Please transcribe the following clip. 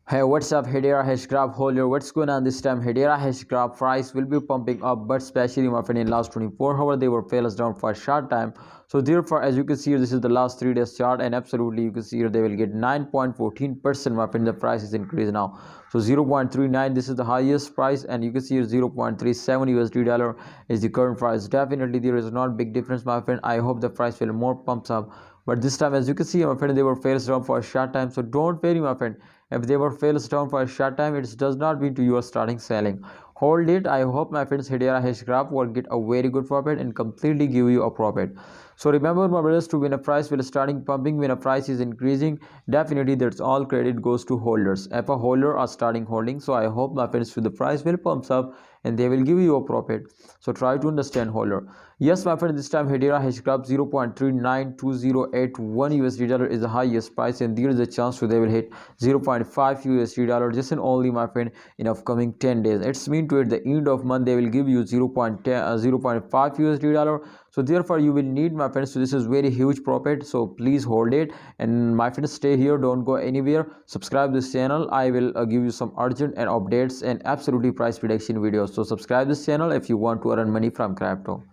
Hey, what's up, Hedera Hashgraph holder? What's going on this time? Hedera Hashgraph price will be pumping up, but especially my friend in last 24 hours they were fails down for a short time. So therefore, as you can see here, this is the last 3 days chart, and absolutely you can see here they will get 9.14%. My friend, the price is increased now. So 0.39, this is the highest price, and you can see here 0.37 USD dollar is the current price. Definitely there is not big difference, my friend. I hope the price will more pumps up, but this time as you can see, my friend, they were fails down for a short time. So don't worry, my friend. If they were fails down for a short time, it does not mean to you are starting selling. Hold it. I hope my friends Hedera Hashgraph will get a very good profit and completely give you a profit. So remember, my brothers, to win a price will starting pumping when a price is increasing. Definitely that's all credit goes to holders. If a holder are starting holding, so I hope my friends the price will pumps up and they will give you a profit. So try to understand holder. Yes, my friend, this time Hedera Hashgraph 0.392081 USD dollar is the highest price, and there is a chance so they will hit 0.5 USD dollar just in only, my friend, in upcoming 10 days. It's mean to at the end of month they will give you 0.5 USD dollar. So therefore you will need, my friends, so this is very huge profit. So please hold it, and my friends, stay here, don't go anywhere. Subscribe this channel. I will give you some urgent and updates and absolutely price prediction videos. So subscribe this channel if you want to earn money from crypto.